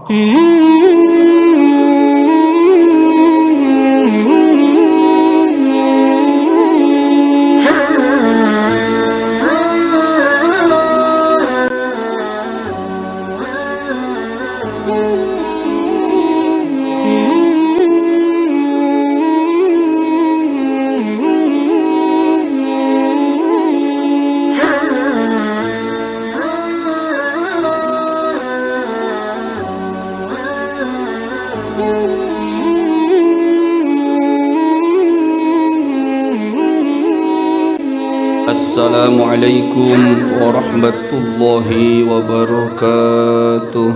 Assalamualaikum warahmatullahi wabarakatuh.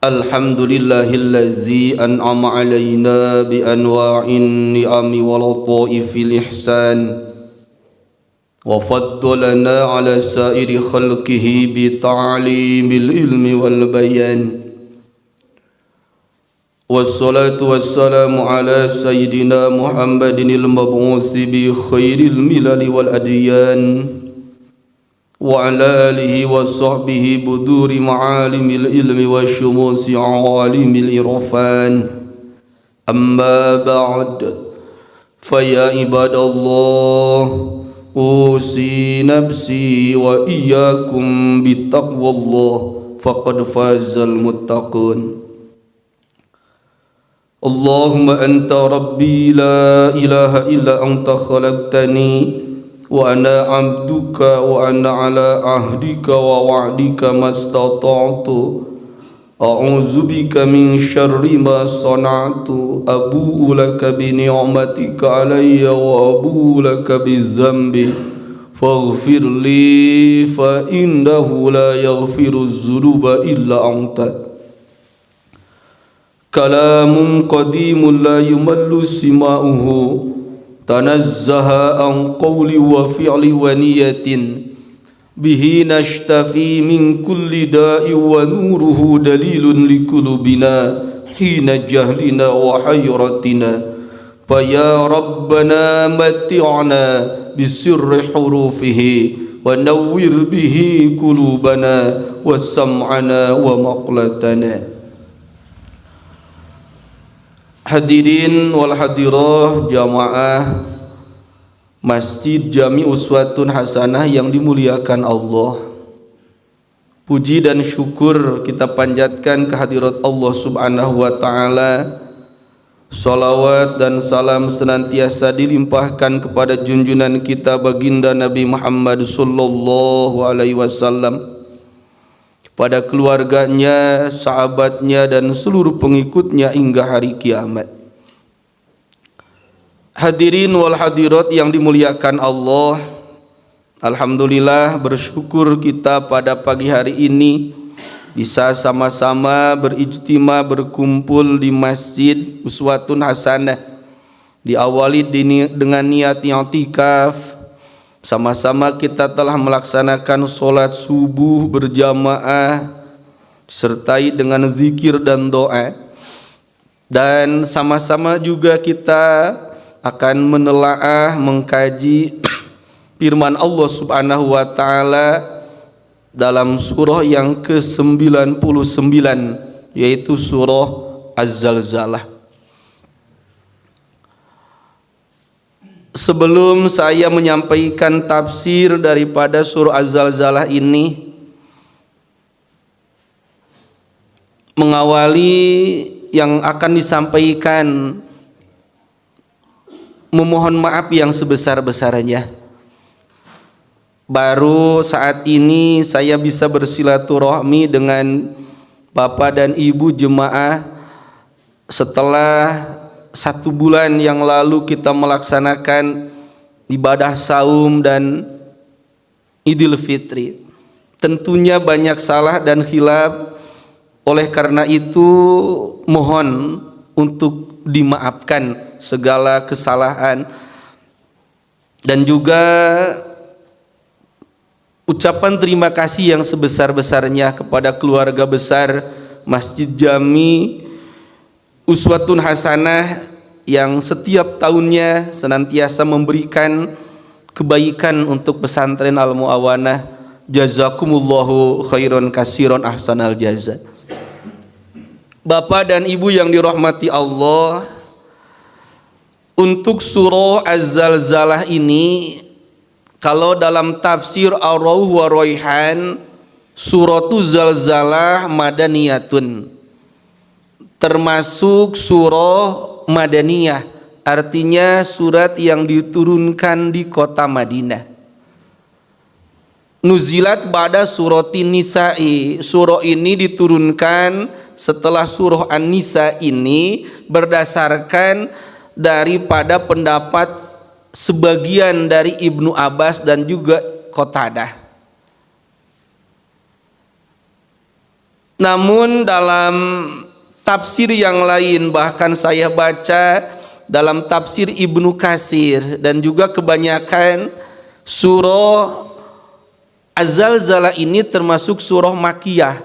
Alhamdulillahillazi an'ama alaina bi anwa'in ni'ami wa lataifil ihsan wa faddalana ala sairi khalqihi bi ta'limil ilmi wal bayan. Wassalatu wassalamu ala sayyidina Muhammadinil mab'usi bi khairil milali wal adyan wa ala alihi wa sahbihi buduri ma'alimil ilmi wa syumusi awalimil irfan. Amma ba'd, faya ibadallah, usi nafsi wa iyyakum bittaqwallah, faqad fazal muttaqun. Allahumma anta rabbi la ilaha illa anta khalaqtani wa ana abduka wa ana ala ahdika wa wa'dika mastata'tu a'udzu bika min syarri ma sana'tu abu'u laka bi ni'matika alayya wa abu'u laka bi dzambi faghfir li fa innahu la yaghfiru dzunuba illa anta. Kalamun qadimun la yumallu sima'uhu tanazzaha an qawli wa fi'li wa niyatin bihi nashtafi min kulli da'i wa nuruhu dalilun li qulubina hina jahlina wa hayratina fa ya rabbana mati'na bisirri hurufihi wa nawwir bihi qulubana wa sam'ana wa maqlatana. Hadirin wal hadirah jamaah Masjid Jami Uswatun Hasanah yang dimuliakan Allah. Puji dan syukur kita panjatkan kehadirat Allah Subhanahu wa taala. Salawat dan salam senantiasa dilimpahkan kepada junjungan kita baginda Nabi Muhammad sallallahu alaihi wasallam, pada keluarganya, sahabatnya dan seluruh pengikutnya hingga hari kiamat. Hadirin wal hadirat yang dimuliakan Allah, alhamdulillah bersyukur kita pada pagi hari ini bisa sama-sama berijtima berkumpul di Masjid Uswatun Hasanah. Diawali dengan niat i'tikaf. Sama-sama kita telah melaksanakan sholat subuh berjamaah disertai dengan zikir dan doa, dan sama-sama juga kita akan menelaah mengkaji firman Allah Subhanahu wa taala dalam surah yang ke-99, yaitu surah Az-Zalzalah. Sebelum saya menyampaikan tafsir daripada surah Az-Zalzalah ini, mengawali yang akan disampaikan, memohon maaf yang sebesar-besarnya. Baru saat ini saya bisa bersilaturahmi dengan Bapak dan Ibu jemaah setelah 1 bulan yang lalu kita melaksanakan ibadah saum dan Idul Fitri. Tentunya banyak salah dan khilaf, oleh karena itu mohon untuk dimaafkan segala kesalahan, dan juga ucapan terima kasih yang sebesar-besarnya kepada keluarga besar Masjid Jami Uswatun Hasanah yang setiap tahunnya senantiasa memberikan kebaikan untuk pesantren Al Muawanah. Jazakumullahu khairan katsiran ahsanal jaza. Bapak dan Ibu yang dirahmati Allah, untuk surah Az-Zalzalah ini, kalau dalam tafsir Ar-Rauh wa Raihan, suratu Zalzalah madaniyatun, termasuk surah madaniyah, artinya surat yang diturunkan di kota Madinah. Nuzilat ba'da suratin Nisa'i, surah ini diturunkan setelah surah An-Nisa ini berdasarkan daripada pendapat sebagian dari Ibnu Abbas dan juga Qatadah. Namun dalam tafsir yang lain, bahkan saya baca dalam tafsir Ibnu Katsir dan juga kebanyakan, surah Az-Zalzalah ini termasuk surah Makkiyah,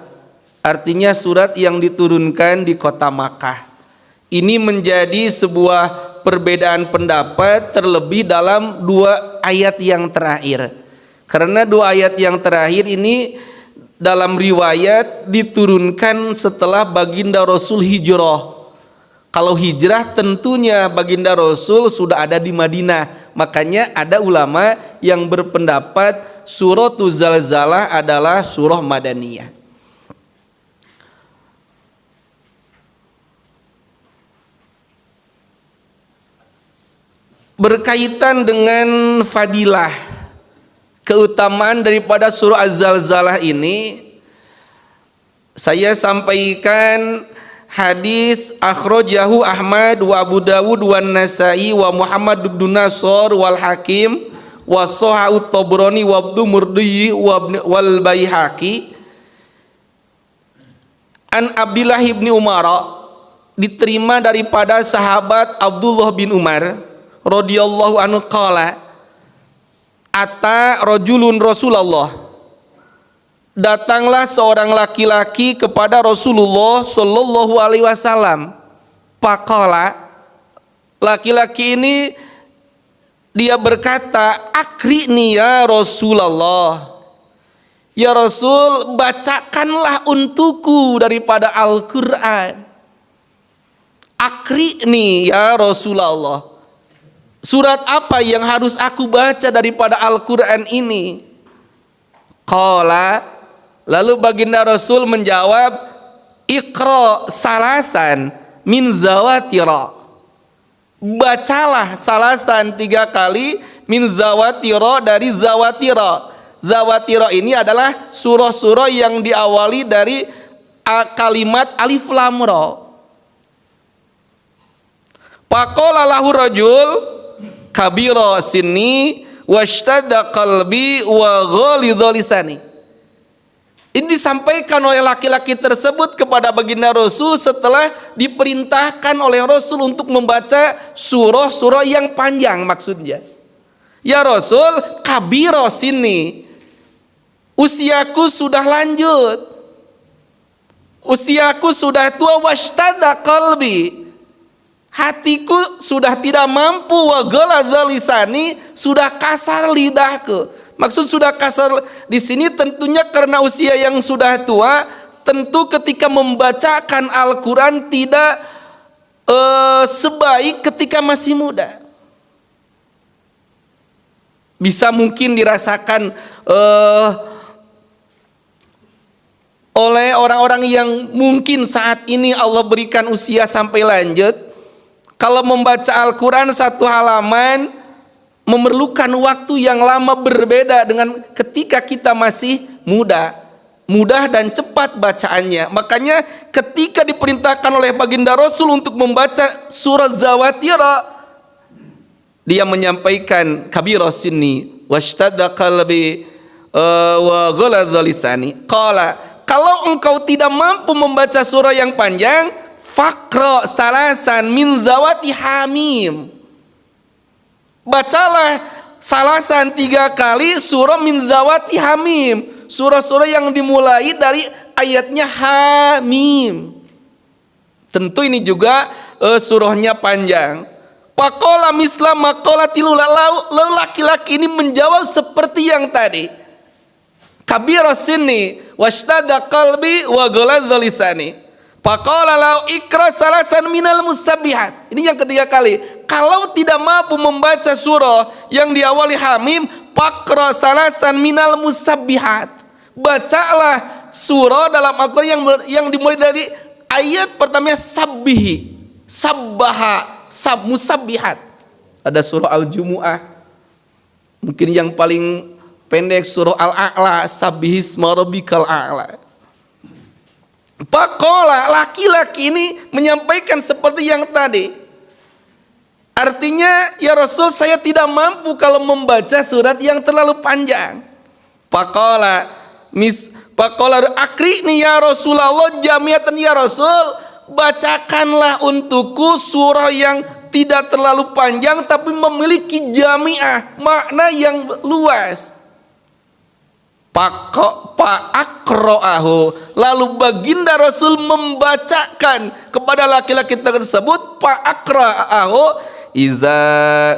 artinya surat yang diturunkan di kota Makkah. Ini menjadi sebuah perbedaan pendapat, terlebih dalam 2 ayat yang terakhir. Karena 2 ayat yang terakhir ini dalam riwayat diturunkan setelah baginda Rasul hijrah. Kalau hijrah tentunya baginda Rasul sudah ada di Madinah. Makanya ada ulama yang berpendapat suratul Zalzalah adalah surah Madaniyah. Berkaitan dengan fadilah, keutamaan daripada surah Az-Zalzalah ini, saya sampaikan hadis akhrajahu Ahmad wa Abu Dawud wa Nasa'i wa Muhammad bin Nasr wal Hakim wa Sahahu Tabrani wa Ibnu Murdi wal Baihaqi an Abdullah bin Umar, diterima daripada sahabat Abdullah bin Umar radhiyallahu anhu qala, ata rajulun Rasulullah, datanglah seorang laki-laki kepada Rasulullah sallallahu alaihi wasallam. Faqala, laki-laki ini dia berkata, akrini ya Rasulullah, ya Rasul, bacakanlah untukku daripada Al-Quran. Akrini ya Rasulullah, surat apa yang harus aku baca daripada Al-Quran ini? Qala, lalu baginda Rasul menjawab, Iqra salasan min zawatira, bacalah salasan 3 kali min zawatira, dari zawatira. Zawatira ini adalah surah-surah yang diawali dari kalimat alif lam ra. Faqala lahu rajul kabira sinni washtadda qalbi wa ghalidha lisani. Ini disampaikan oleh laki-laki tersebut kepada baginda Rasul setelah diperintahkan oleh Rasul untuk membaca surah-surah yang panjang. Maksudnya, ya Rasul, kabira sinni, usiaku sudah lanjut, usiaku sudah tua, washtadda qalbi, hatiku sudah tidak mampu, wa ghalidha lisani, sudah kasar lidahku. Maksud sudah kasar di sini tentunya karena usia yang sudah tua, tentu ketika membacakan Al-Quran tidak sebaik ketika masih muda. Bisa mungkin dirasakan oleh orang-orang yang mungkin saat ini Allah berikan usia sampai lanjut. Kalau membaca Al-Quran 1 halaman memerlukan waktu yang lama, berbeda dengan ketika kita masih muda. Mudah dan cepat bacaannya. Makanya ketika diperintahkan oleh baginda Rasul untuk membaca surah Zawatira, dia menyampaikan kabira sinni washtadda qalbi wa ghalidha lisani. Qala, kalau engkau tidak mampu membaca surah yang panjang, faqra salasan min zawati hamim, bacalah salasan 3 kali surah min zawati hamim, surah-surah yang dimulai dari ayatnya hamim. Tentu ini juga surahnya panjang. Faqala misla maqalatil lalu laki-laki ini menjawab seperti yang tadi. Kabira sinni wastada qalbi wa ghaladha lisani. Faqala lau ikra salasan minal musabbihat. Ini yang ketiga kali. Kalau tidak mampu membaca surah yang diawali hamim, faqra salasan minal musabbihat. Bacalah surah dalam Al-Quran yang dimulai dari ayat pertamanya sabbihi, sabbaha, musabbihat. Ada surah Al-Jumu'ah. Mungkin yang paling pendek surah Al-A'la, sabbihisma rabbikal a'la. Faqala, laki-laki ini menyampaikan seperti yang tadi. Artinya, ya Rasul, saya tidak mampu kalau membaca surat yang terlalu panjang. Faqala akrini ya Rasulullah jamiatan ya Rasul, bacakanlah untukku surah yang tidak terlalu panjang tapi memiliki jamiah, makna yang luas. Fa'aqra'ahu, lalu baginda Rasul membacakan kepada laki-laki tersebut, fa'aqra'ahu, iza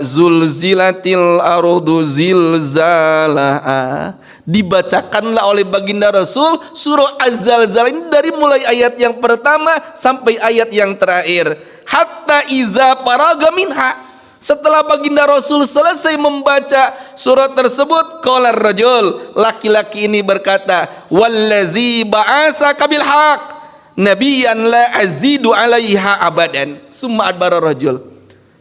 zulzilatil ardu zilzalaha. Dibacakanlah oleh baginda Rasul surah Az-Zalzalah ini dari mulai ayat yang pertama sampai ayat yang terakhir. Hatta iza faraga minha, setelah baginda Rasul selesai membaca surat tersebut, qala rajul, laki-laki ini berkata, wallazi ba'asaka bil haq nabiyyan la azidu 'alaiha abadan. Summa adbara rajul,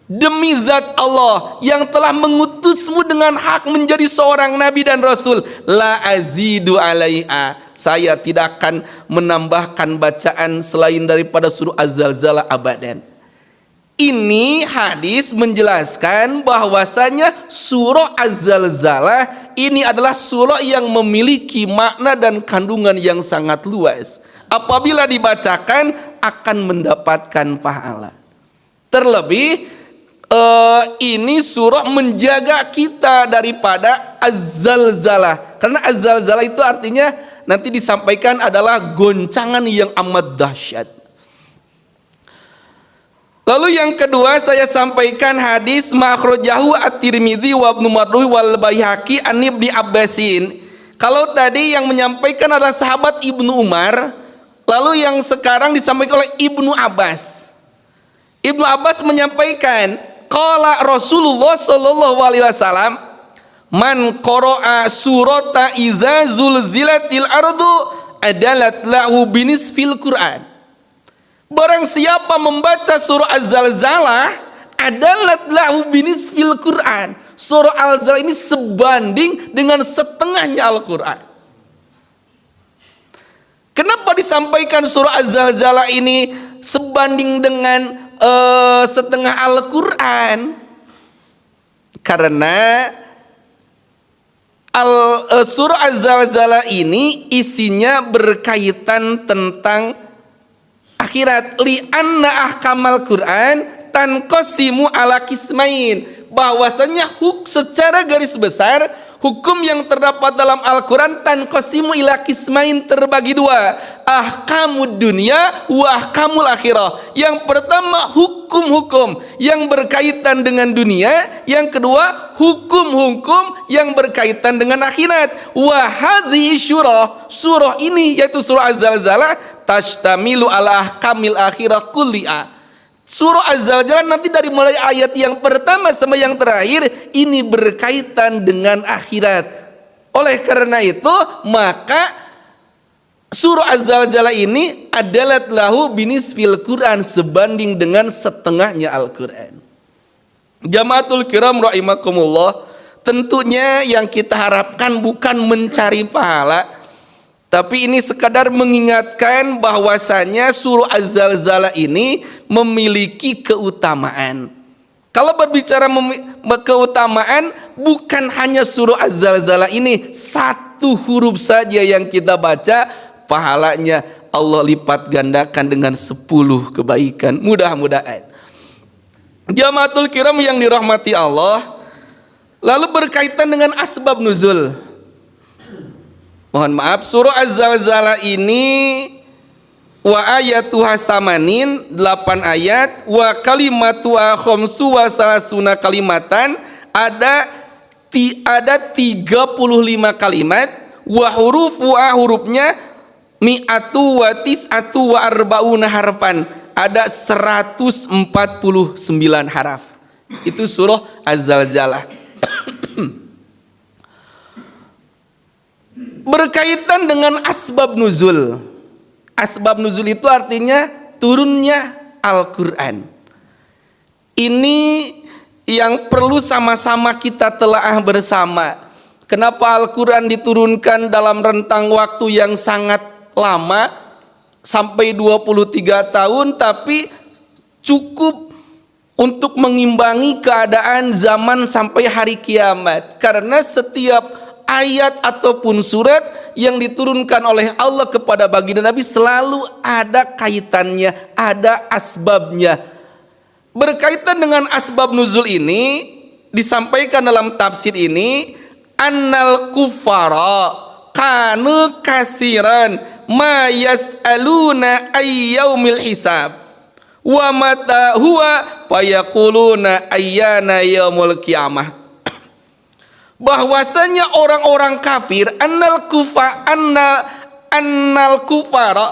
demi zat Allah yang telah mengutusmu dengan hak menjadi seorang nabi dan rasul, la azidu 'alaiha, saya tidak akan menambahkan bacaan selain daripada surah Az-Zalzalah abadan. Ini hadis menjelaskan bahwasanya surah Az-Zalzalah ini adalah surah yang memiliki makna dan kandungan yang sangat luas. Apabila dibacakan akan mendapatkan pahala. Terlebih ini surah menjaga kita daripada Az-Zalzalah. Karena Az-Zalzalah itu artinya nanti disampaikan adalah goncangan yang amat dahsyat. Lalu yang kedua saya sampaikan hadis makhrajahu at-Tirmidzi wa Ibnu Marduh wal Baihaqi an Ibnu Abbasin. Kalau tadi yang menyampaikan adalah sahabat Ibnu Umar, lalu yang sekarang disampaikan oleh Ibnu Abbas. Ibnu Abbas menyampaikan, qala Rasulullah sallallahu alaihi wasallam, man qara'a surata iza zulzilatil ardu adalat lahu binisfil Qur'an. Barang siapa membaca surah Az-Zalzalah adalat lahu binisfil Qur'an. Surah Al-Zalzalah ini sebanding dengan setengahnya Al-Quran. Kenapa disampaikan surah Az-Zalzalah ini sebanding dengan setengah Al-Quran? Karena surah Az-Zalzalah ini isinya berkaitan tentang akhirat. Li'anna ahkamal Quran tanqasimu ala kismain, bahwasanya secara garis besar hukum yang terdapat dalam Al-Quran tanqasimu ila kismain, terbagi dua, ahkamud dunia wa ahkamul akhirah. Yang pertama hukum-hukum yang berkaitan dengan dunia, yang kedua hukum-hukum yang berkaitan dengan akhirat. Wa hadhihi surah ini yaitu surah Az-Zalzalah tashtamilu ala ahkamil akhirah kulli'a. Surah Az-Zalzalah nanti dari mulai ayat yang pertama sampai yang terakhir ini berkaitan dengan akhirat. Oleh karena itu maka surah Az-Zalzalah ini adalah lahu binisfil Quran, sebanding dengan setengahnya Al-Quran. Jamaatul kiram rahimakumullah, tentunya yang kita harapkan bukan mencari pahala, tapi ini sekadar mengingatkan bahwasanya surah Az-Zalzalah ini memiliki keutamaan. Kalau berbicara keutamaan, bukan hanya surah Az-Zalzalah ini, satu huruf saja yang kita baca, pahalanya Allah lipat gandakan dengan 10 kebaikan. Mudah-mudahan. Jamaatul kiram yang dirahmati Allah, lalu berkaitan dengan asbab nuzul. Mohon maaf, surah Az-Zalzalah ini wa ayatuha samanin 8 ayat, wa kalimatuha khamsu wa salasuna kalimatan, ada 35 kalimat, wa hurufuha hurufnya mi'atu wa tis'atu wa arba'una harfan, ada 149 haraf. Itu surah Az-Zalzalah. Berkaitan dengan asbab nuzul. Asbab nuzul itu artinya turunnya Al-Quran. Ini yang perlu sama-sama kita telaah bersama. Kenapa Al-Quran diturunkan dalam rentang waktu yang sangat lama, sampai 23 tahun, tapi cukup untuk mengimbangi keadaan zaman sampai hari kiamat. Karena setiap ayat ataupun surat yang diturunkan oleh Allah kepada baginda Nabi selalu ada kaitannya, ada asbabnya. Berkaitan dengan asbab nuzul ini disampaikan dalam tafsir ini, annal kufara kanu kasiran ma yas'aluna ayyaumil hisab wa mata huwa fayaquluna ayyana yaumul qiyamah. Bahwasanya orang-orang kafir, annal kufara,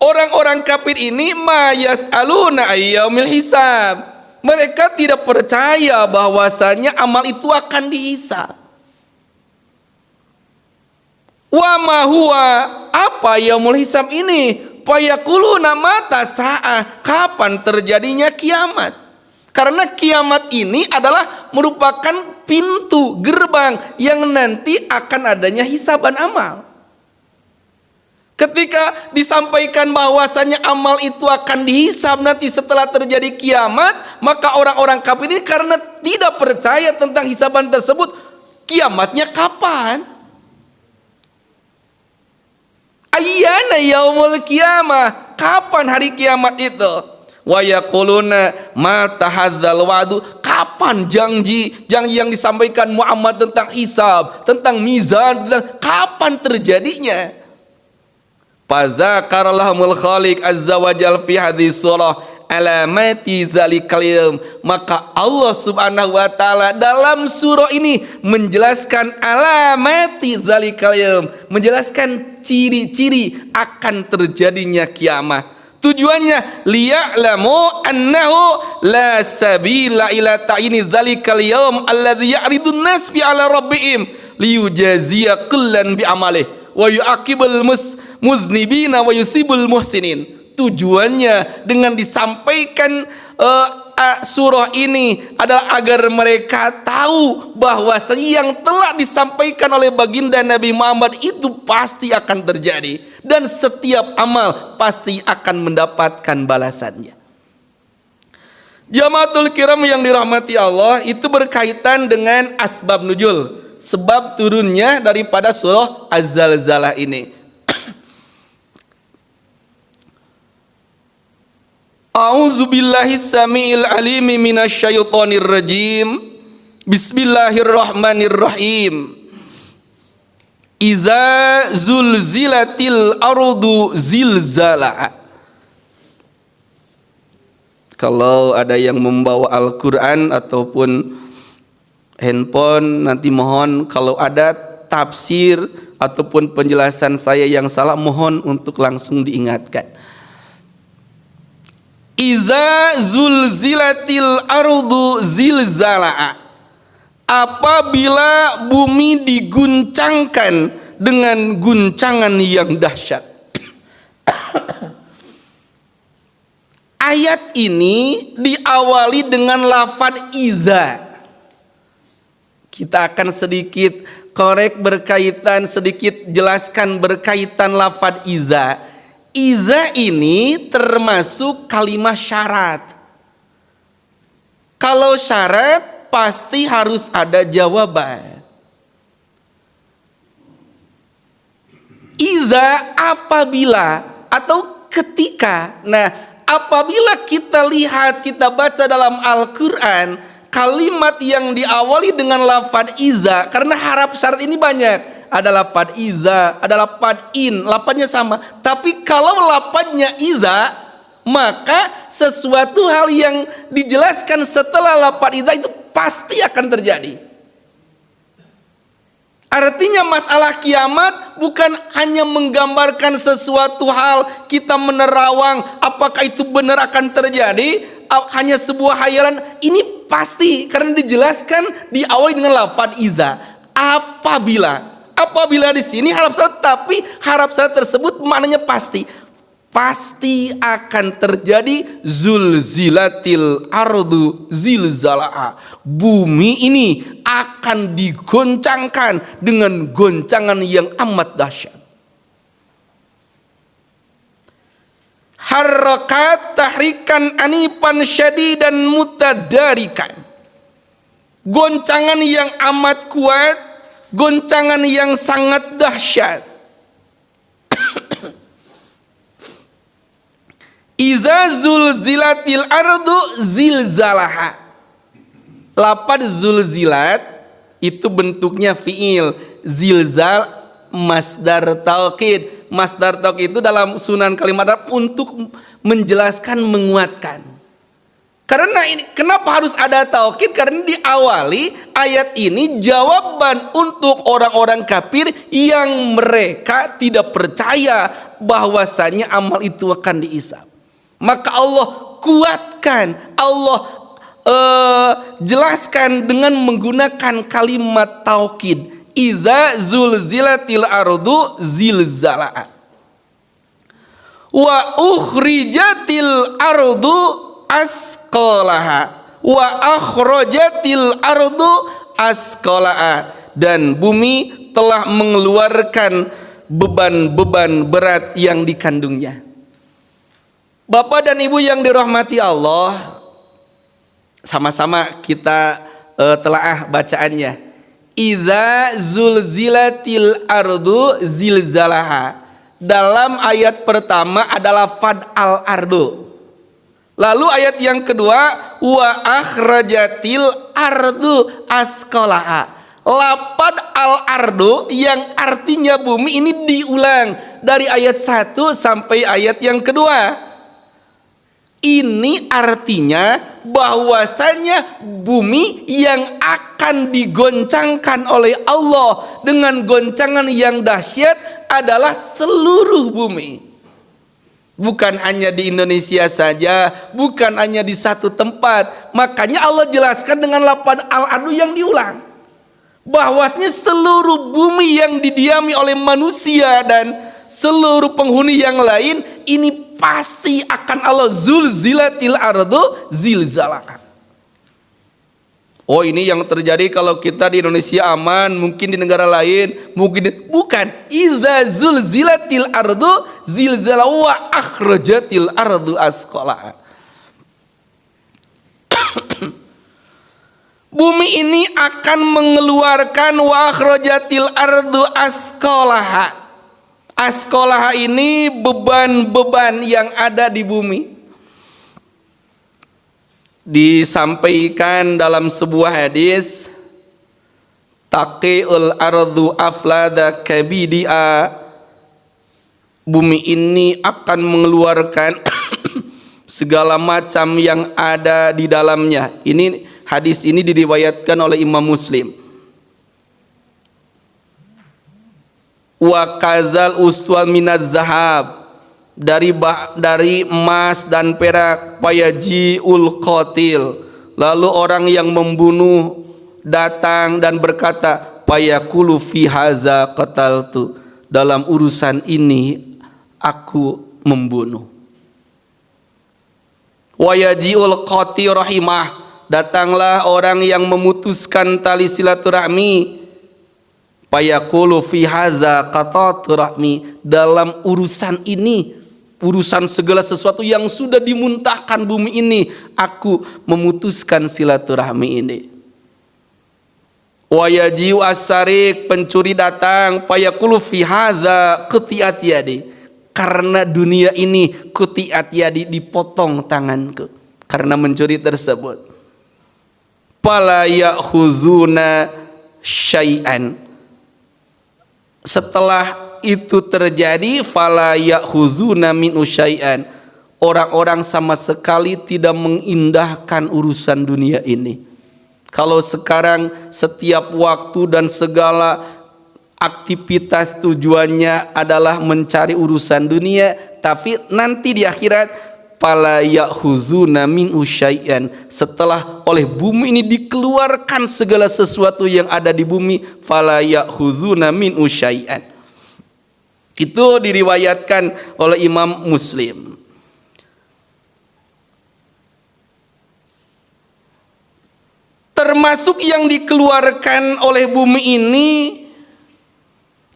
orang-orang kafir ini ma yas'aluna ayyaumil hisab, mereka tidak percaya bahwasanya amal itu akan dihisab. Wa ma huwa, apa yaumul hisab ini? Fayaquluna mata sa'ah, kapan terjadinya kiamat? Karena kiamat ini adalah merupakan pintu gerbang yang nanti akan adanya hisaban amal. Ketika disampaikan bahwasanya amal itu akan dihisab nanti setelah terjadi kiamat, maka orang-orang kafir ini karena tidak percaya tentang hisaban tersebut, kiamatnya kapan? Ayyana yaumul qiyamah, kapan hari kiamat itu? Wa yaquluna mata hadzal wa'du, kapan janji yang disampaikan Muhammad tentang hisab, tentang mizan, tentang kapan terjadinya? Fazakarallahumul khaliq azza wa jal fi hadhihi surah alamati dzalikal yaum, maka Allah Subhanahu wa taala dalam surah ini menjelaskan alamati dzalikal yaum, menjelaskan ciri-ciri akan terjadinya kiamat. Tujuannya liya'lamu annahu la sabila ila ta'ini dzalikal yaum alladzi ya'ridun nas bi ala rabbihim liyujaziya kullan bi amalih wa yu'aqibul muznibina wa yusibul muhsinin. Tujuannya dengan disampaikan surah ini adalah agar mereka tahu bahwa yang telah disampaikan oleh baginda Nabi Muhammad itu pasti akan terjadi dan setiap amal pasti akan mendapatkan balasannya. Jamaatul kiram yang dirahmati Allah, itu berkaitan dengan asbab nuzul, sebab turunnya daripada surah Az-Zalzalah ini. A'udzubillahis samiil alimi minasyaitonir rajim. Bismillahirrahmanirrahim. Iza zulzilatil ardu zilzala. Kalau ada yang membawa Al-Quran ataupun handphone, nanti mohon kalau ada tafsir ataupun penjelasan saya yang salah, mohon untuk langsung diingatkan. Iza zulzilatil ardu zilzala, apabila bumi diguncangkan dengan guncangan yang dahsyat. Ayat ini diawali dengan lafaz iza. Kita akan sedikit korek berkaitan, sedikit jelaskan berkaitan lafaz iza. Iza ini termasuk kalimat syarat. Kalau syarat pasti harus ada jawaban. Iza apabila atau ketika. Nah, apabila kita lihat, kita baca dalam Al-Quran, kalimat yang diawali dengan lafaz iza, karena harap syarat ini banyak. ada lapad iza, ada lapad in, lapadnya sama. Tapi kalau lapadnya iza, maka sesuatu hal yang dijelaskan setelah lapad iza itu pasti akan terjadi. Artinya masalah kiamat bukan hanya menggambarkan sesuatu hal, kita menerawang apakah itu benar akan terjadi, hanya sebuah hayalan. Ini pasti karena dijelaskan diawali dengan lafaz iza. Apabila di sini harap salat, tapi harap salat tersebut maknanya pasti akan terjadi. Zulzilatil ardu zilzalaha, bumi ini akan digoncangkan dengan goncangan yang amat dahsyat. Harakat tahrikan anifan syadidan mutadarikan, goncangan yang amat kuat, goncangan yang sangat dahsyat. Iza zulzilatil ardu zilzalaha. Lapad zulzilat itu bentuknya fiil, zilzal masdar taukid. Masdar taukid itu dalam Sunan Kalimat Arab untuk menjelaskan, menguatkan. Karena ini kenapa harus ada taukid? Karena diawali ayat ini jawaban untuk orang-orang kafir yang mereka tidak percaya bahwasanya amal itu akan dihisab. Maka Allah kuatkan, Allah jelaskan dengan menggunakan kalimat taukid. Iza zulzilatil ardu zilzalaha wa ukhrijatil ardu asqalaha wa akhrajatil ardu asqalaha, dan bumi telah mengeluarkan beban-beban berat yang dikandungnya. Bapak dan Ibu yang dirahmati Allah, sama-sama kita telaah bacaannya. Iza zulzilatil ardu zilzalaha. Dalam ayat pertama adalah fad al ardu. Lalu ayat yang kedua wa akhrajatil ardu asqalaha. Lapad al ardu yang artinya bumi ini diulang dari ayat 1 sampai ayat yang kedua. Ini artinya bahwasanya bumi yang akan digoncangkan oleh Allah dengan goncangan yang dahsyat adalah seluruh bumi. Bukan hanya di Indonesia saja, bukan hanya di satu tempat. Makanya Allah jelaskan dengan lafaz al-ardu yang diulang. Bahwasanya seluruh bumi yang didiami oleh manusia dan seluruh penghuni yang lain ini pasti akan Allah zulzilatil ardu zilzalaha. Oh, ini yang terjadi kalau kita di Indonesia aman, mungkin di negara lain mungkin bukan. Iza zulzilatil ardu zilzalaha wa akhrajatil ardu asqalaha. Bumi ini akan mengeluarkan wa akhrajatil ardu asqalaha. Asqalaha ini beban-beban yang ada di bumi. Disampaikan dalam sebuah hadis, taqiul ardu aflada kabidia, bumi ini akan mengeluarkan segala macam yang ada di dalamnya. Ini hadis ini diriwayatkan oleh Imam Muslim. Wa kazal uswal minaz zahab, dari emas dan perak, payajiul qatil, lalu orang yang membunuh datang dan berkata payakulu fi haza qataltu, dalam urusan ini aku membunuh. Wayajiul qatil rahimah, datanglah orang yang memutuskan tali silaturahmi, payaqulu fi hadza qata'tu rahmi, dalam urusan ini, urusan segala sesuatu yang sudah dimuntahkan bumi ini, aku memutuskan silaturahmi ini. Wa yaji'u as-sariq, pencuri datang, payaqulu fi hadza qati'at yadi, karena dunia ini qati'at yadi, dipotong tanganku karena mencuri tersebut. Fala ya'khuzuna syai'an, Setelah itu terjadi, fala ya'khuzuna min syai'an, orang-orang sama sekali tidak mengindahkan urusan dunia ini. Kalau sekarang setiap waktu dan segala aktivitas tujuannya adalah mencari urusan dunia, tapi nanti di akhirat fala ya'khuzuna min syai'an, setelah oleh bumi ini dikeluarkan segala sesuatu yang ada di bumi, fala ya'khuzuna min syai'an. Itu diriwayatkan oleh Imam Muslim. Termasuk yang dikeluarkan oleh bumi ini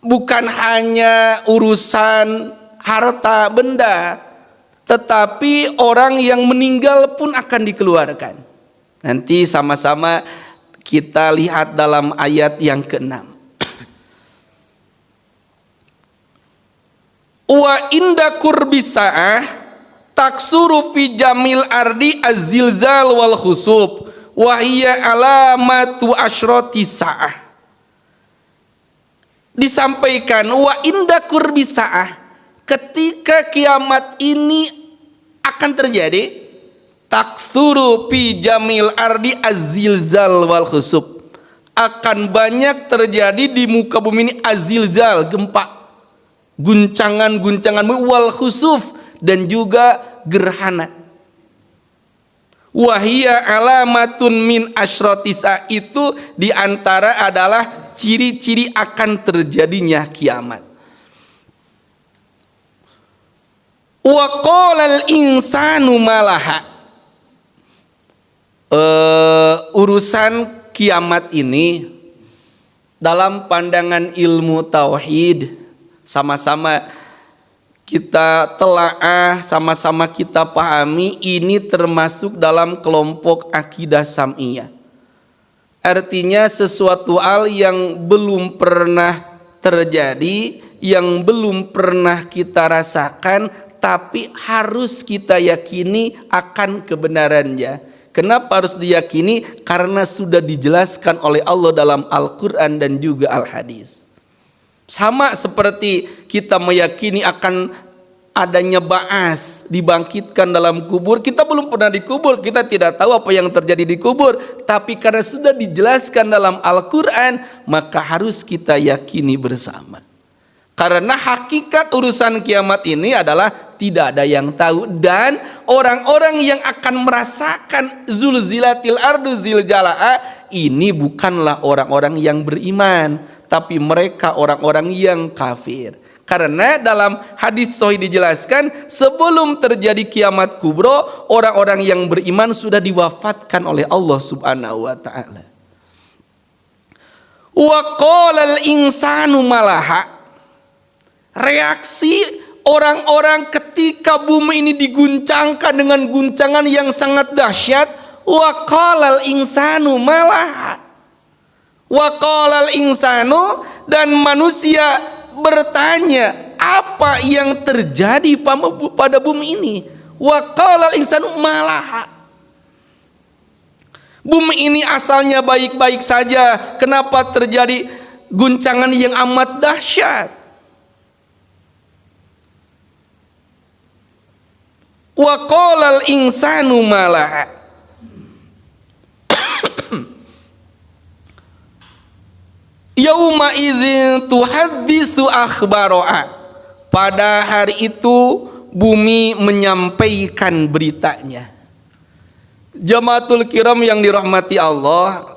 bukan hanya urusan harta benda, tetapi orang yang meninggal pun akan dikeluarkan. Nanti sama-sama kita lihat dalam ayat yang ke-6. Wa inda qurbis sa'ah taksuru fi jamil ardi az-zilzal wal khusub wa hiya alamatu asyrati sa'ah. Disampaikan wa inda qurbis sa'ah, ketika kiamat ini akan terjadi, taksuru fi jamil ardi az-zilzal wal khusub, akan banyak terjadi di muka bumi ini az-zilzal, gempa, guncangan-guncangan wal khusuf, dan juga gerhana. Wahia alamatun min asyrotisa, itu diantara adalah ciri-ciri akan terjadinya kiamat. Wa qalal insanu malaha, urusan kiamat ini dalam pandangan ilmu tauhid sama-sama kita telaah, sama-sama kita pahami, ini termasuk dalam kelompok akidah sam'iyah. Artinya sesuatu hal yang belum pernah terjadi, yang belum pernah kita rasakan, tapi harus kita yakini akan kebenarannya. Kenapa harus diyakini? Karena sudah dijelaskan oleh Allah dalam Al-Quran dan juga Al-Hadis. Sama seperti kita meyakini akan adanya ba'ats, dibangkitkan dalam kubur. Kita belum pernah dikubur, kita tidak tahu apa yang terjadi di kubur, tapi karena sudah dijelaskan dalam Al-Quran, maka harus kita yakini bersama. Karena hakikat urusan kiamat ini adalah tidak ada yang tahu, dan orang-orang yang akan merasakan zulzilatil ardu zilzalaha ini bukanlah orang-orang yang beriman, tapi mereka orang-orang yang kafir. Karena dalam hadis sahih dijelaskan, sebelum terjadi kiamat kubro, orang-orang yang beriman sudah diwafatkan oleh Allah Subhanahu wa taala. Wa qalal insanu malaha, reaksi orang-orang ketika bumi ini diguncangkan dengan guncangan yang sangat dahsyat. Wa qalal insanu malaha, wa qalal insanu, dan manusia bertanya apa yang terjadi pada bumi ini. Wa qalal insanu malaha, bumi ini asalnya baik-baik saja, kenapa terjadi guncangan yang amat dahsyat? Wa qalal insanu malaha, yauma idzin tuhaddisu akhbaraha, pada hari itu bumi menyampaikan beritanya. Jamaatul kiram yang dirahmati Allah,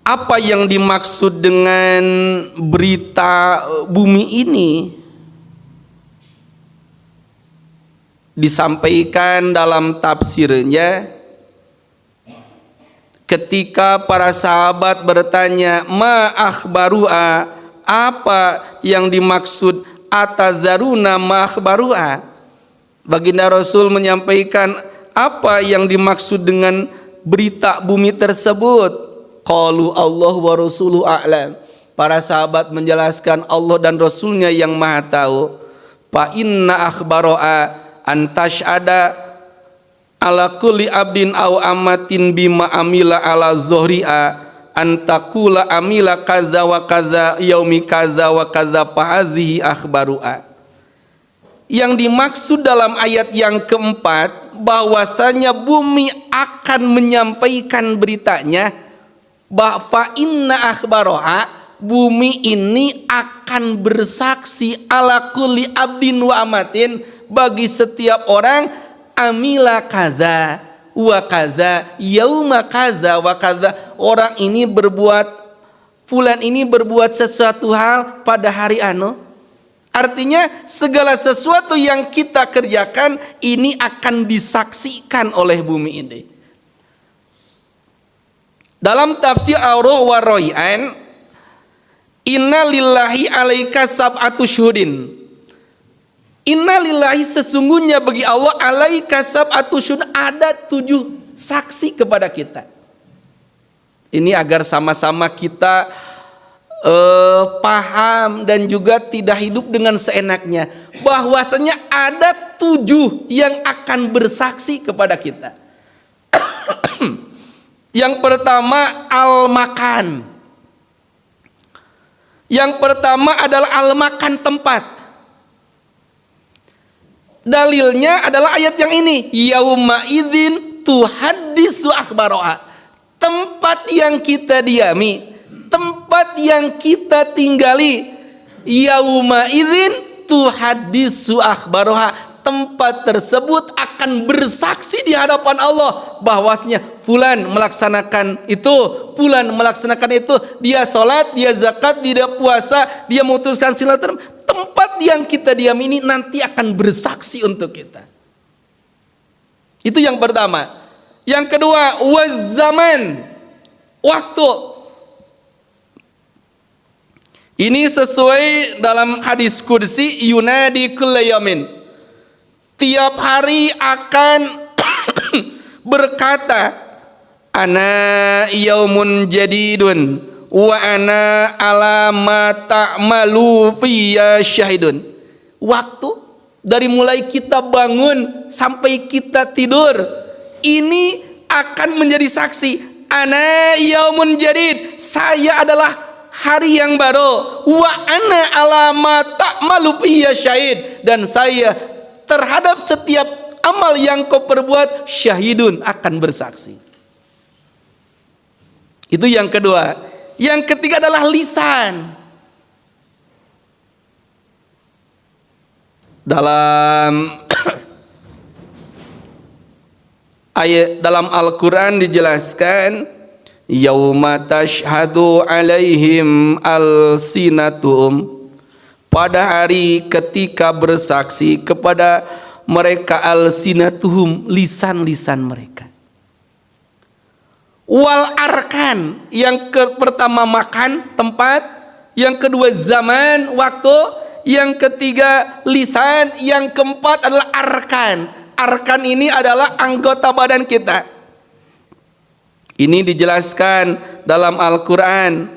apa yang dimaksud dengan berita bumi ini? Disampaikan dalam tafsirnya, ketika para sahabat bertanya, ma akhbaruha, apa yang dimaksud atazaruna ma akhbaruha, baginda Rasul menyampaikan apa yang dimaksud dengan berita bumi tersebut. Qalu Allah wa rasuluhu a'lam, para sahabat menjelaskan Allah dan Rasulnya yang maha tahu. Fa inna akhbaro'a antash'ada ala kulli abdin aw amatin bima amila ala zuhri'a antakula amila kaza wa kaza yaumi kaza wa kaza fahazihi akhbaru'a. Yang dimaksud dalam ayat yang keempat bahwasanya bumi akan menyampaikan beritanya, fa inna akhbaroha, bumi ini akan bersaksi ala kulli abdin wa amatin, bagi setiap orang, amila kaza wa kaza yauma kaza wa kaza, orang ini berbuat, fulan ini berbuat sesuatu hal pada hari anu. Artinya segala sesuatu yang kita kerjakan ini akan disaksikan oleh bumi ini. Dalam tafsir Ar-Ruh wa Rayyan, inna lillahi alaika sab'atu syuhudin. Inna lillahi, sesungguhnya bagi Allah, alaika sab'atu syuhud, ada 7 saksi kepada kita. Ini agar sama-sama kita paham dan juga tidak hidup dengan seenaknya, bahwasanya ada 7 yang akan bersaksi kepada kita. Yang pertama al-makan. Yang pertama adalah al-makan, tempat. Dalilnya adalah ayat yang ini, yauma idzin tuhaddisu akhbaroha. Tempat yang kita diami, tempat yang kita tinggali, yauma idzin tuhaddisu akhbaroha. Tempat tersebut akan bersaksi di hadapan Allah bahwasanya fulan melaksanakan itu, fulan melaksanakan itu, dia sholat, dia zakat, dia puasa, dia memutuskan silaturahmi. Tempat yang kita diam ini nanti akan bersaksi untuk kita. Itu yang pertama. Yang kedua, wazzaman, waktu. Ini sesuai dalam hadis qudsi, yunadi kulla yamin. Tiap hari akan berkata, ana yaumun jadidun wa ana ala ma ta'malu fiyya syahidun. Waktu dari mulai kita bangun sampai kita tidur ini akan menjadi saksi. Ana yaumun jadid, saya adalah hari yang baru. Wa ana ala ma ta'malu fiyya syahid, dan saya terhadap setiap amal yang kau perbuat syahidun, akan bersaksi. Itu yang kedua. Yang ketiga adalah lisan. Dalam ayat dalam Al-Qur'an dijelaskan, yauma tashhadu alaihim alsinatuhum, pada hari ketika bersaksi kepada mereka alsinatuhum, lisan-lisan mereka. Wal arkan, yang pertama makan, tempat. Yang kedua zaman, waktu. Yang ketiga lisan. Yang keempat adalah arkan. Arkan ini adalah anggota badan kita. Ini dijelaskan dalam Al-Quran.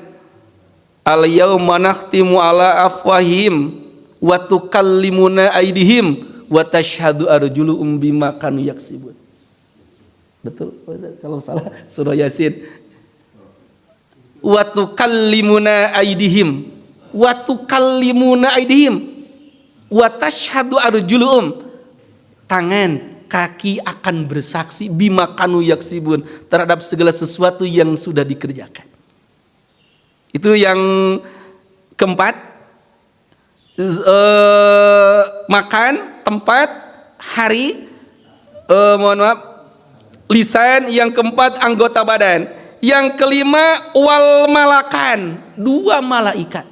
Al-yawma nakhtimu ala afwahim wa tukallimuna aydihim wa tashhadu arjuluhum bima kanu yaksibun. Betul? Kalau salah surah Yasin. Wa tukallimuna aydihim wa tukallimuna aydihim wa tashhadu arjuluhum, tangan, kaki akan bersaksi bima kanu yaksibun, terhadap segala sesuatu yang sudah dikerjakan. Itu yang keempat. Makan, tempat, hari, lisan. Yang keempat anggota badan. Yang kelima wal malakan, 2 malaikat.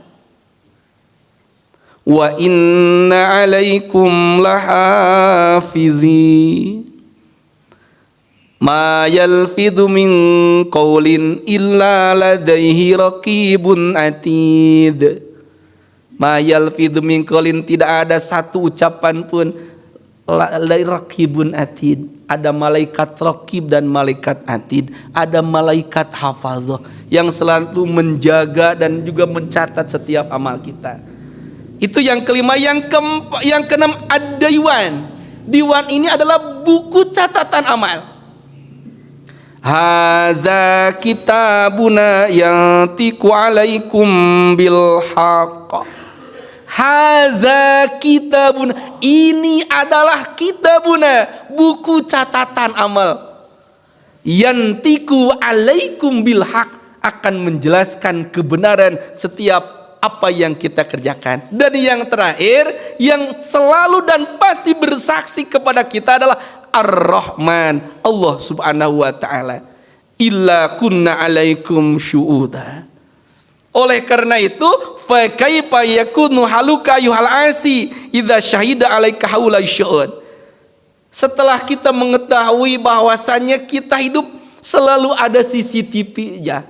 Wa inna alaikum lahafizi ma yalfidhu min qawlin illa ladaihi raqibun atid. Ma yalfidhu min qawlin, tidak ada satu ucapan pun, ladaihi raqibun atid, ada malaikat raqib dan malaikat atid, ada malaikat hafazah yang selalu menjaga dan juga mencatat setiap amal kita. Itu yang kelima. Yang keenam ad-daywan, Diwan ini adalah buku catatan amal. Hadza kitabuna yantiqu alaikum bil haqq. Hadza kitabuna, ini adalah kitabuna, buku catatan amal. Yantiqu alaikum bil haqq, akan menjelaskan kebenaran setiap apa yang kita kerjakan. Dan yang terakhir, yang selalu dan pasti bersaksi kepada kita adalah Ar-Rahman, Allah subhanahu wa ta'ala. Illa kunna alaikum syu'uda. Oleh karena itu, fa kaifa yakunu haluka yuhal asi idza syahida alaika haula syu'ud. Setelah kita mengetahui bahwasannya kita hidup selalu ada CCTV-nya,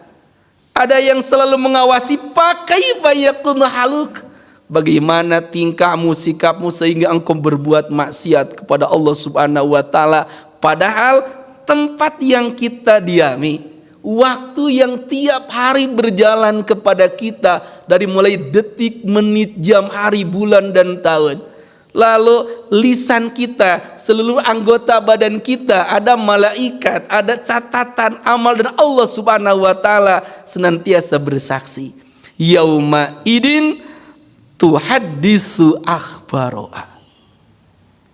ada yang selalu mengawasi, pakai fayakun haluk, bagaimana tingkahmu, sikapmu sehingga engkau berbuat maksiat kepada Allah subhanahu wa ta'ala. Padahal tempat yang kita diami, waktu yang tiap hari berjalan kepada kita, dari mulai detik, menit, jam, hari, bulan, dan tahun. Lalu lisan kita, seluruh anggota badan kita, ada malaikat, ada catatan amal, dan Allah subhanahu wa ta'ala senantiasa bersaksi. Yauma idin tuhaddisu akhbaroha.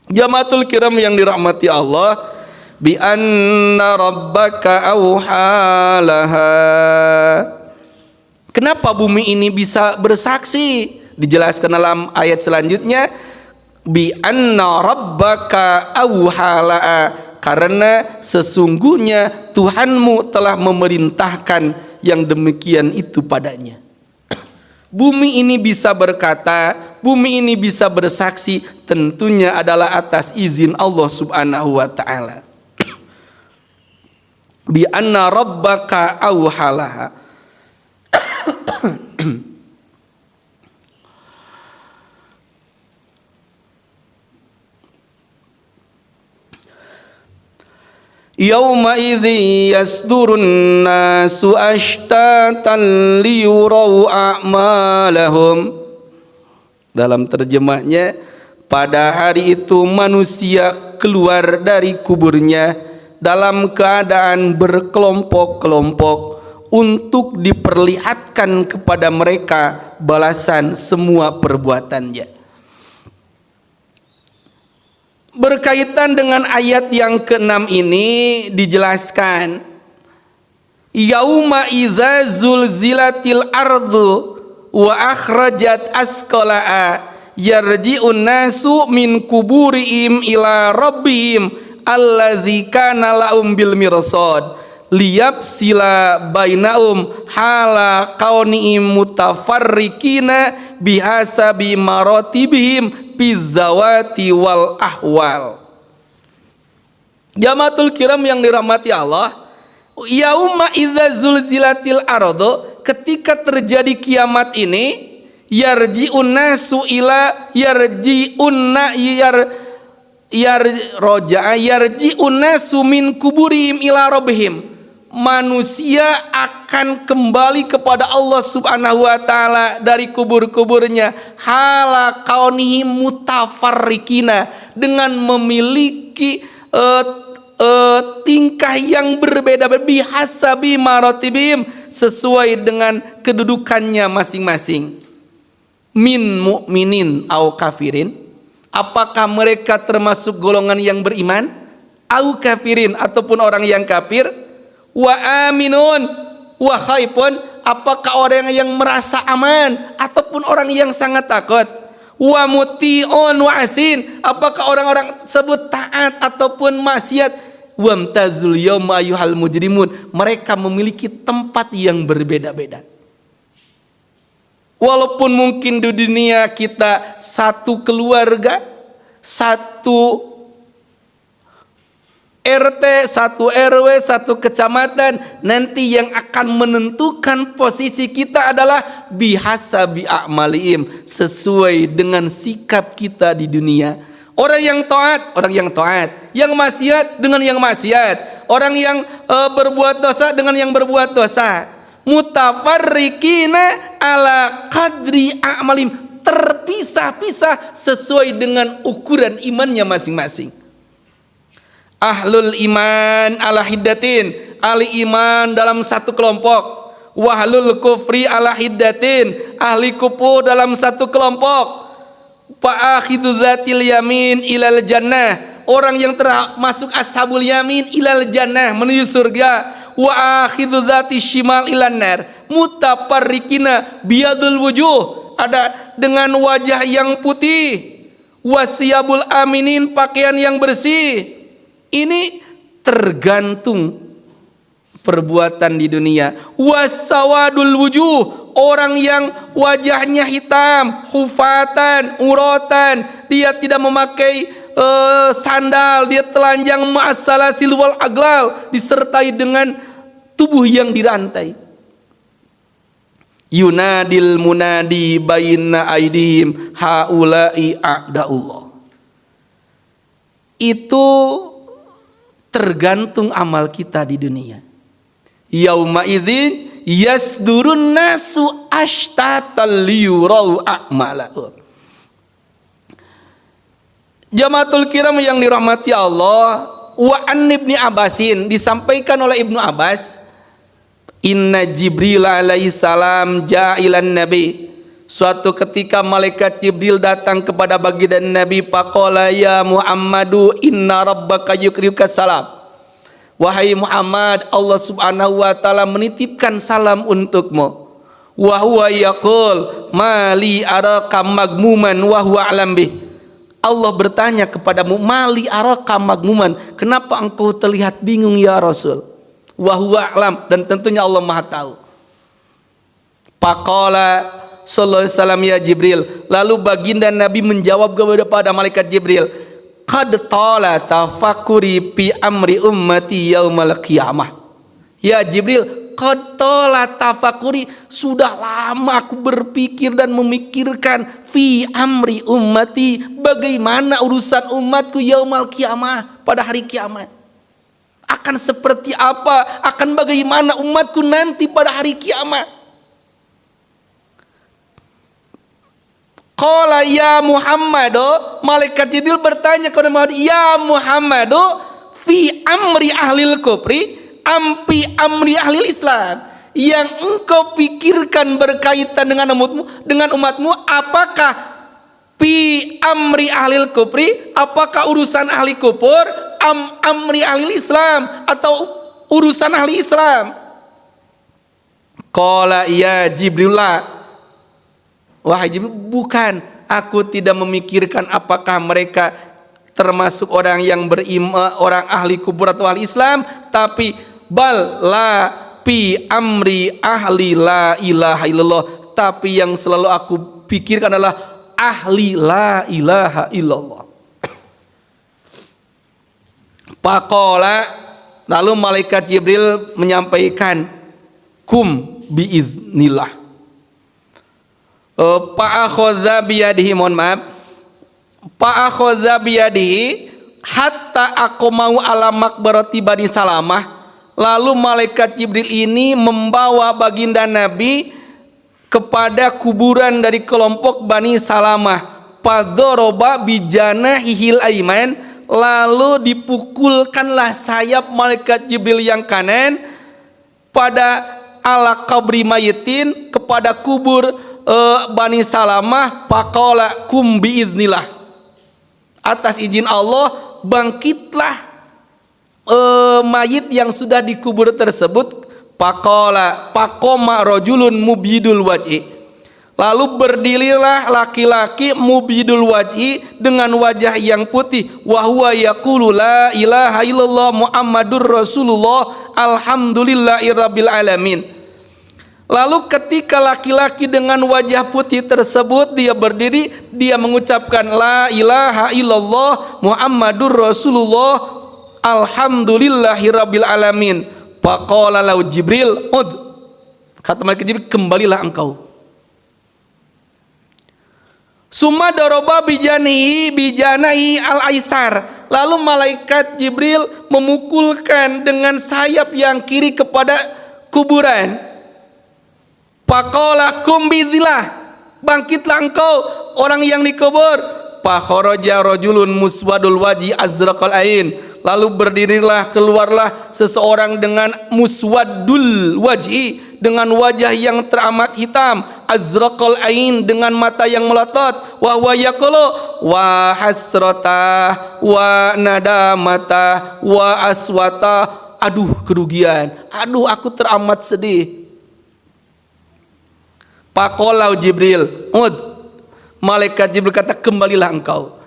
Jamaatul kiram yang dirahmati Allah, bi anna rabbaka awhalaha. Kenapa bumi ini bisa bersaksi? Dijelaskan dalam ayat selanjutnya, bi anna rabbaka awhala'a, karena sesungguhnya Tuhanmu telah memerintahkan yang demikian itu padanya. Bumi ini bisa berkata, bumi ini bisa bersaksi, tentunya adalah atas izin Allah subhanahu wa ta'ala. Bi anna rabbaka awhalaha. Yauma idzi yasdurun nasu ashtatan liyurau a'malahum. Dalam terjemahnya, pada hari itu manusia keluar dari kuburnya dalam keadaan berkelompok-kelompok untuk diperlihatkan kepada mereka balasan semua perbuatannya. Berkaitan dengan ayat yang ke-6 ini dijelaskan, yauma idza zulzilatil ardu wa akhrajat asqalaha yarji'un nasu min kuburihim ila rabbihim allazi kana lahum bil mirsad liyabsila bainahum hala kaunihim mutafarriqina bihasabi maratibihim bizawati wal ahwal. Jamaatul kiram yang dirahmati Allah, yauma idza zulzilatil ardu, ketika terjadi kiamat ini, yarji'un nasu ila yarji'un nasu min kuburihim ila rabbihim. Manusia akan kembali kepada Allah subhanahu wa ta'ala dari kubur-kuburnya hala kaunihim mutafarrikina, dengan memiliki tingkah yang berbeda bihasabi maratibim, sesuai dengan kedudukannya masing-masing. Min mu'minin au kafirin, apakah mereka termasuk golongan yang beriman, au kafirin, ataupun orang yang kafir. Wa aminun wa khaifun, apakah orang yang merasa aman ataupun orang yang sangat takut. Wa muti'un wa asin, apakah orang-orang tersebut taat ataupun maksiat. Wamtazul yauma ayyuhal mujrimun, mereka memiliki tempat yang berbeda-beda. Walaupun mungkin di dunia kita satu keluarga, satu RT, satu RW, satu kecamatan, nanti yang akan menentukan posisi kita adalah bihasabi a'malihim, sesuai dengan sikap kita di dunia. Orang yang taat, orang yang taat, yang maksiat dengan yang maksiat, orang yang berbuat dosa dengan yang berbuat dosa. Mutafarriqina ala qadri a'malim, terpisah-pisah sesuai dengan ukuran imannya masing-masing. Ahlul iman ala hiddatin, ahli iman dalam satu kelompok. Wahlul kufri ala hiddatin, ahli kufur dalam satu kelompok. Fa'akhidhu dzatil yamin ilal jannah, orang yang termasuk ashabul yamin ilal jannah, menuju surga. Wa akhidhu dzati shimal ilan nar, mutafarriqina biyadul wujuh, ada dengan wajah yang putih. Wasiyabul aminin, pakaian yang bersih. Ini tergantung perbuatan di dunia. Wasawadul wujuh, orang yang wajahnya hitam, hufatan, urotan, dia tidak memakai sandal, dia telanjang, ma'asalasil wal aglal, disertai dengan tubuh yang dirantai. Yunadil munadi baina aidihim haula'i a'daullah. Itu tergantung amal kita di dunia. Yauma idzin yasdurun nasu ashtatan liyurau a'malahum. Jamaatul kiram yang dirahmati Allah, wa an ibni Abbasin, disampaikan oleh Ibnu Abbas, inna Jibril alaihi salam ja'ilan nabi, suatu ketika malaikat Jibril datang kepada baginda Nabi, faqala ya Muhammadu inna rabbaka yukriuka salam, wahai Muhammad, Allah subhanahu wa ta'ala menitipkan salam untukmu. Wa huwa yaqul mali araka magmuman wa huwa alam bih, Allah bertanya kepadamu, mali araka magmuman, kenapa engkau terlihat bingung ya Rasul? Wa huwa alam, dan tentunya Allah Maha tahu. Faqala sallallahu alaihi wasallam ya Jibril, lalu baginda Nabi menjawab kepada malaikat Jibril, qad tala tafakuri fi amri ummati yaumal qiyamah. Ya Jibril, qad tala tafakuri, sudah lama aku berpikir dan memikirkan fi amri ummati, bagaimana urusan umatku yaumal qiyamah, pada hari kiamat. Akan seperti apa, akan bagaimana umatku nanti pada hari kiamat. Qala ya Muhammad, malaikat Jibril bertanya kepada Muhammad, ya Muhammad, fi amri ahlil kufri ampi amri ahlil Islam, yang engkau pikirkan berkaitan dengan umatmu, apakah fi amri ahlil kufri, apakah urusan ahli kufur, amri ahlil Islam, atau urusan ahli Islam? Qala ya Jibril, wahai Jibril, bukan, aku tidak memikirkan apakah mereka termasuk orang yang beriman, orang ahli kubur atau ahli Islam, tapi bal la pi amri ahli la ilaha illallah, tapi yang selalu aku pikirkan adalah ahli la ilaha illallah. Faqala, lalu malaikat Jibril menyampaikan, kum biiznillah. Fa'akhadha biyadihi, mohon maaf, fa'akhadha biyadihi hatta aku mau ala makbarati Bani Salamah. Lalu malaikat Jibril ini membawa baginda Nabi kepada kuburan dari kelompok Bani Salamah. Fadoroba bijana hihil aiman, lalu dipukulkanlah sayap malaikat Jibril yang kanan pada ala qabri mayitin, kepada kubur Bani Salamah. Faqala kum biiznillah, atas izin Allah bangkitlah mayit yang sudah dikubur tersebut. Faqala faqoma rajulun mubidul wajhi, lalu berdirilah laki-laki mubidul wajhi, dengan wajah yang putih. Wa huwa yaqulu la ilaha illallah Muhammadur Rasulullah alhamdulillahirabbil alamin. Lalu ketika laki-laki dengan wajah putih tersebut dia berdiri, dia mengucapkan la ilaha illallah Muhammadur Rasulullah alhamdulillahirabbil alamin. Faqala lahu Jibril ud, kata malaikat Jibril, kembalilah engkau. Summa daroba bijanahi al-aisar, lalu malaikat Jibril memukulkan dengan sayap yang kiri kepada kuburan. Faqala kum bidzillah, bangkitlah engkau orang yang dikubur. Fakharaja rajulun muswadul waji azraqal ain. Lalu berdirilah, keluarlah seseorang dengan muswadul wajhi, dengan wajah yang teramat hitam, azraqal ain, dengan mata yang melotot, wa huwa yaqulu wa hasrata wa nadamata wa aswata. Aduh kerugian, aduh aku teramat sedih. Faqala Jibril, malaikat Jibril kata, kembalilah engkau.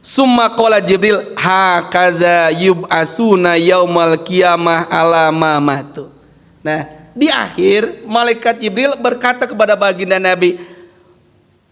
Summa qala Jibril, hakadza yub'asuna yaumal qiyamah ala ma matu. Nah, di akhir malaikat Jibril berkata kepada baginda Nabi,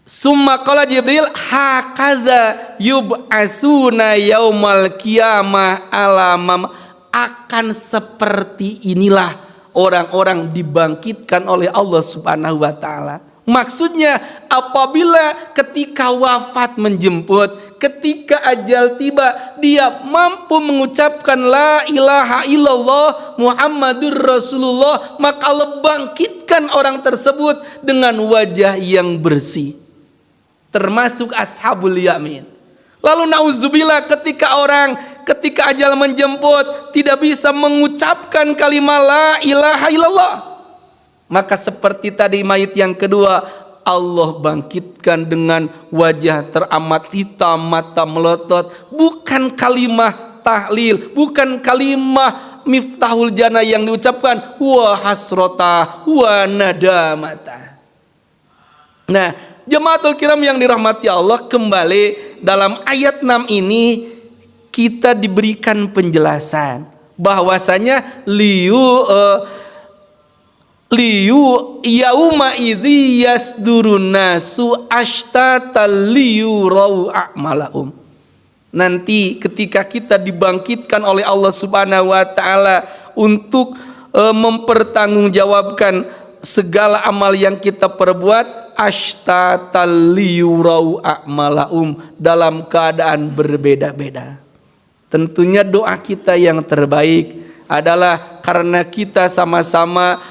summa qala Jibril, hakadza yub'asuna yaumal qiyamah ala ma, akan seperti inilah orang-orang dibangkitkan oleh Allah Subhanahu wa taala. Maksudnya apabila ketika wafat menjemput, ketika ajal tiba, dia mampu mengucapkan la ilaha illallah Muhammadur Rasulullah, maka Allah bangkitkan orang tersebut dengan wajah yang bersih, termasuk ashabul yamin. Lalu nauzubillah, ketika ajal menjemput tidak bisa mengucapkan kalimat la ilaha illallah, maka seperti tadi mayit yang kedua, Allah bangkitkan dengan wajah teramat hitam, mata melotot. Bukan kalimah tahlil, bukan kalimah miftahul jannah yang diucapkan, wa hasrota wa nadamata. Nah, jemaatul kiram yang dirahmati Allah, kembali dalam ayat 6 ini kita diberikan penjelasan bahwasanya liyu yauma idzi yasdurun nasu ashtatan liyurau a'malahum. Nanti ketika kita dibangkitkan oleh Allah Subhanahu wa taala untuk mempertanggungjawabkan segala amal yang kita perbuat, ashtatan liyurau a'malahum, dalam keadaan berbeda-beda. Tentunya doa kita yang terbaik adalah karena kita sama-sama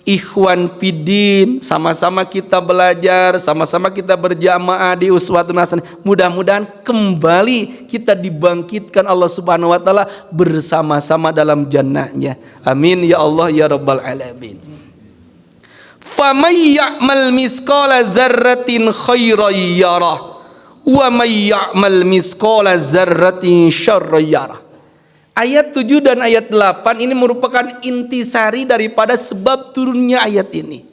ikhwan fiddin, sama-sama kita belajar, sama-sama kita berjamaah di uswatun hasanah. Mudah-mudahan kembali kita dibangkitkan Allah Subhanahu wa taala bersama-sama dalam jannahnya. Amin ya Allah ya rabbal alamin. Faman ya'mal misqala dzarratin khairan yarah wa may ya'mal misqala dzarratin syarran yarah. Ayat 7 dan ayat 8 ini merupakan intisari daripada sebab turunnya ayat ini.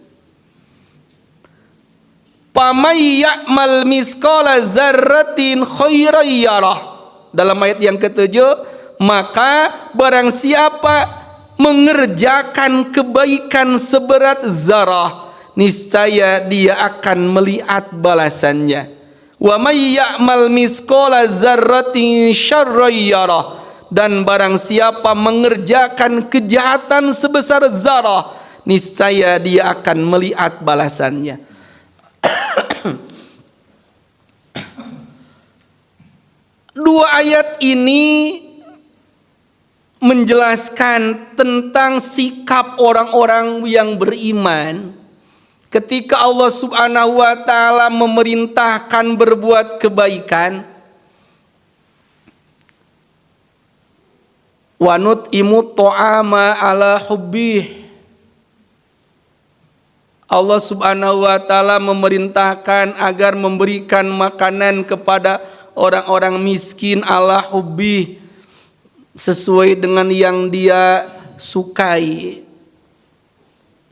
Pamay ya'mal misqala dzarratin khairan yarah. Dalam ayat yang ketujuh, maka barang siapa mengerjakan kebaikan seberat zarah, niscaya dia akan melihat balasannya. Wa may ya'mal misqala dzarratin syarran yarah. Dan barang siapa mengerjakan kejahatan sebesar zarah, niscaya dia akan melihat balasannya. Dua ayat ini menjelaskan tentang sikap orang-orang yang beriman ketika Allah Subhanahu wa taala memerintahkan berbuat kebaikan. Wanut imut to'ama ala hubbih. Allah Subhanahu wa taala memerintahkan agar memberikan makanan kepada orang-orang miskin ala hubbih, sesuai dengan yang dia sukai.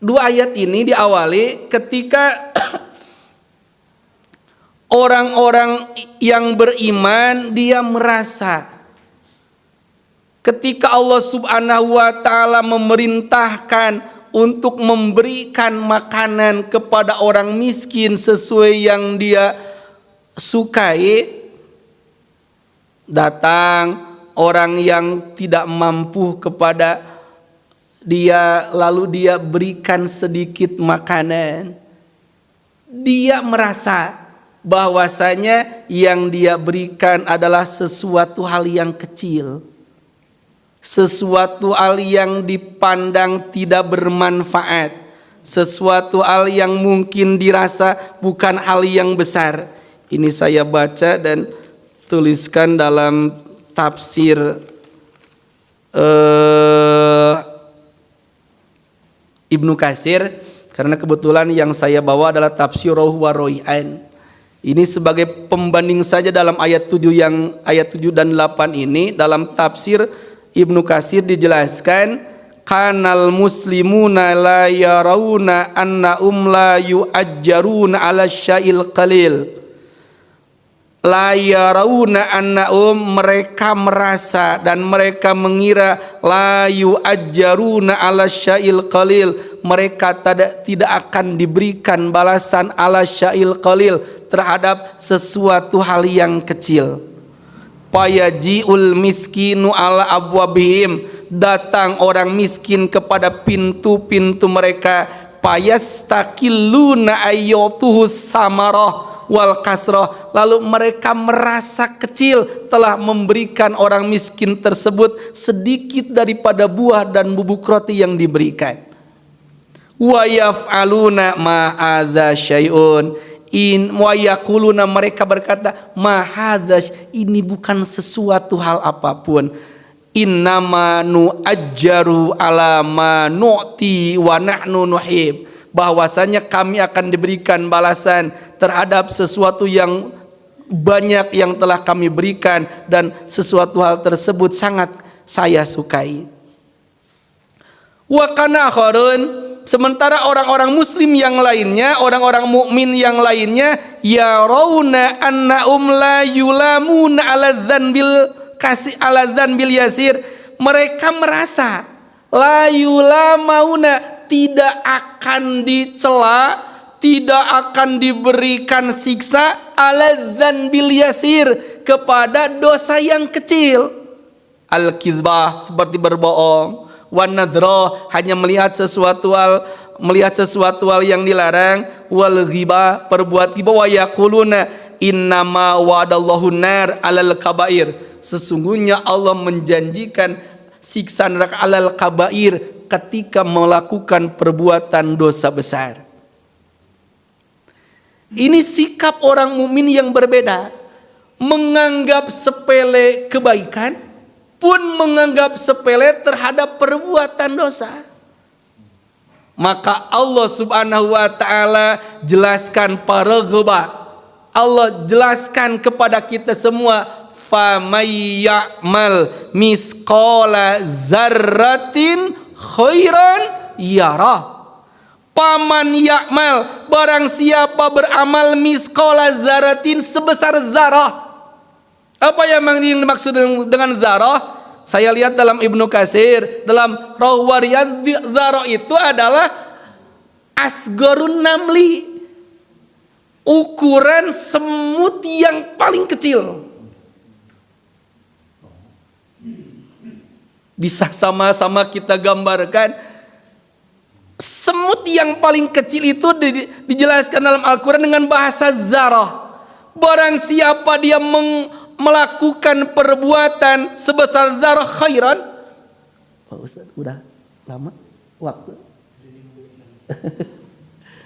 Dua ayat ini diawali ketika orang-orang yang beriman dia merasa ketika Allah Subhanahu wa taala memerintahkan untuk memberikan makanan kepada orang miskin sesuai yang dia sukai, datang orang yang tidak mampu kepada dia, lalu dia berikan sedikit makanan. Dia merasa bahwasanya yang dia berikan adalah sesuatu hal yang kecil, sesuatu hal yang dipandang tidak bermanfaat, sesuatu hal yang mungkin dirasa bukan hal yang besar. Ini saya baca dan tuliskan dalam tafsir Ibnu Katsir, karena kebetulan yang saya bawa adalah tafsir Ruh wa Roi'an. Ini sebagai pembanding saja dalam ayat 7 dan 8 ini. Dalam tafsir Ibnu Katsir dijelaskan, kanal muslimuna la yarawna annahum la yu'ajjaruna ala sya'il qalil. La yarawna annahum, mereka merasa dan mereka mengira, la yu'ajjaruna ala sya'il qalil, mereka tidak akan diberikan balasan ala sya'il qalil, terhadap sesuatu hal yang kecil. Payaji'ul miskinu ala abwabihim, datang orang miskin kepada pintu-pintu mereka. Payastakilluna ayyatuhu samarah wal kasrah, lalu mereka merasa kecil telah memberikan orang miskin tersebut sedikit daripada buah dan bubuk roti yang diberikan. Wa yaf'aluna ma hadza syai'un in wa yaquluna, mereka berkata, ma hadza, ini bukan sesuatu hal apapun. Innama nu'ajjaru ala ma nu'ti wa nahnu nuhib, bahwasanya kami akan diberikan balasan terhadap sesuatu yang banyak yang telah kami berikan, dan sesuatu hal tersebut sangat saya sukai. Wa kana akharun, sementara orang-orang muslim yang lainnya, orang-orang mukmin yang lainnya, yarawna annahum la yulamuna ala dzanbil yasir, mereka merasa la yulamauna, tidak akan dicela, tidak akan diberikan siksa, ala dzanbil yasir, kepada dosa yang kecil. Al-kizbah, seperti berbohong. Wan nadra, hanya melihat sesuatu hal yang dilarang. Wal ghibah, perbuat ghibah. Wa yaquluna innama wa'adallahu nar alal kabair, sesungguhnya Allah menjanjikan siksa neraka alal kabair, ketika melakukan perbuatan dosa besar. Ini sikap orang mukmin yang berbeda. Menganggap sepele kebaikan, pun menganggap sepele terhadap perbuatan dosa. Maka Allah subhanahu wa ta'ala jelaskan para ghibah. Allah jelaskan kepada kita semua, famay ya'mal misqala zarratin khairan yarah. Paman ya'mal, barang siapa beramal misqala zarratin, sebesar zarah. Apa yang dimaksud dengan zarah? Saya lihat dalam Ibnu Katsir, dalam Rawarian, zarah itu adalah asgharun namli, ukuran semut yang paling kecil. Bisa sama-sama kita gambarkan, semut yang paling kecil itu dijelaskan dalam Al-Quran dengan bahasa zarah. Barang siapa dia melakukan perbuatan sebesar zarah khairan. Pak Ustaz, udah lama waktu.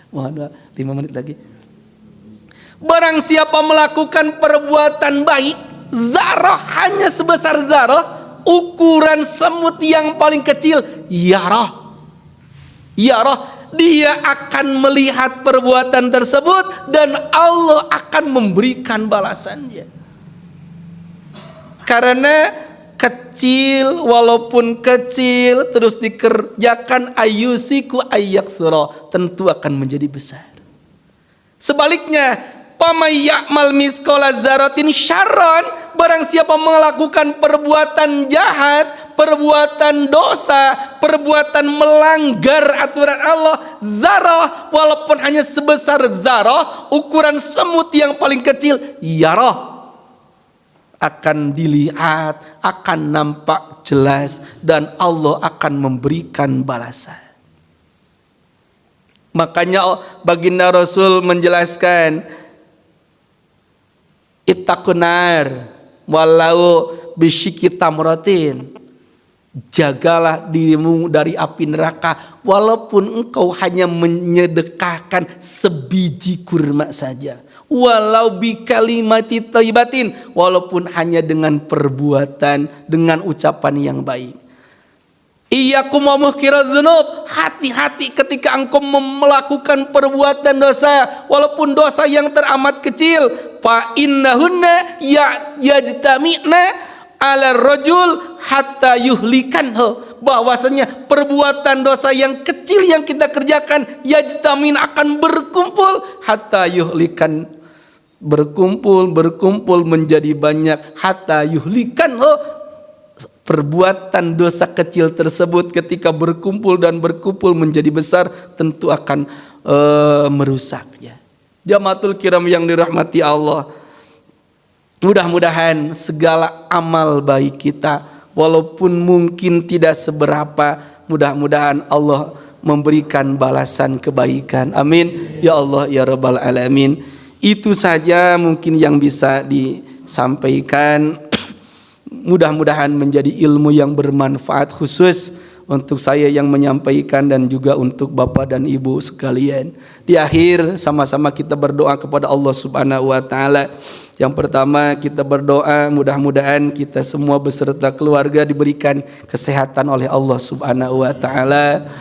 Mohon 5 menit lagi. Barang siapa melakukan perbuatan baik, zarah, hanya sebesar zarah, ukuran semut yang paling kecil, yarah, dia akan melihat perbuatan tersebut dan Allah akan memberikan balasannya. Karena kecil, walaupun kecil terus dikerjakan, ayusiku ayyaksura, tentu akan menjadi besar. Sebaliknya, pamay ya'mal misqala dzarratin syarran, barang siapa melakukan perbuatan jahat, perbuatan dosa, perbuatan melanggar aturan Allah, zarah, walaupun hanya sebesar zarah, ukuran semut yang paling kecil, yarah, akan dilihat, akan nampak jelas, dan Allah akan memberikan balasan. Makanya baginda Rasul menjelaskan, ittaqun nar walau bisyikki tamratin, Jagalah dirimu dari api neraka walaupun engkau hanya menyedekahkan sebiji kurma saja. Walau bi kalimati thayyibatin, walaupun hanya dengan perbuatan, dengan ucapan yang baik. Iyyakum wa muhkiraz dzunub, hati-hati ketika engkau melakukan perbuatan dosa walaupun dosa yang teramat kecil. Fa innahunna yajtami'na ala rajul hatta yuhlikanhu, bahwasanya perbuatan dosa yang kecil yang kita kerjakan yajtamin akan berkumpul hatta yuhlikan, berkumpul menjadi banyak hatta yuhlikanhu. Perbuatan dosa kecil tersebut ketika berkumpul menjadi besar tentu akan merusaknya. Jamaatul kiram yang dirahmati Allah, mudah-mudahan segala amal baik kita walaupun mungkin tidak seberapa, mudah-mudahan Allah memberikan balasan kebaikan. Amin ya Allah ya rabbal alamin. Itu saja mungkin yang bisa disampaikan. Mudah-mudahan menjadi ilmu yang bermanfaat khusus untuk saya yang menyampaikan dan juga untuk Bapak dan Ibu sekalian. Di akhir sama-sama kita berdoa kepada Allah Subhanahu wa taala. Yang pertama kita berdoa mudah-mudahan kita semua beserta keluarga diberikan kesehatan oleh Allah Subhanahu wa taala.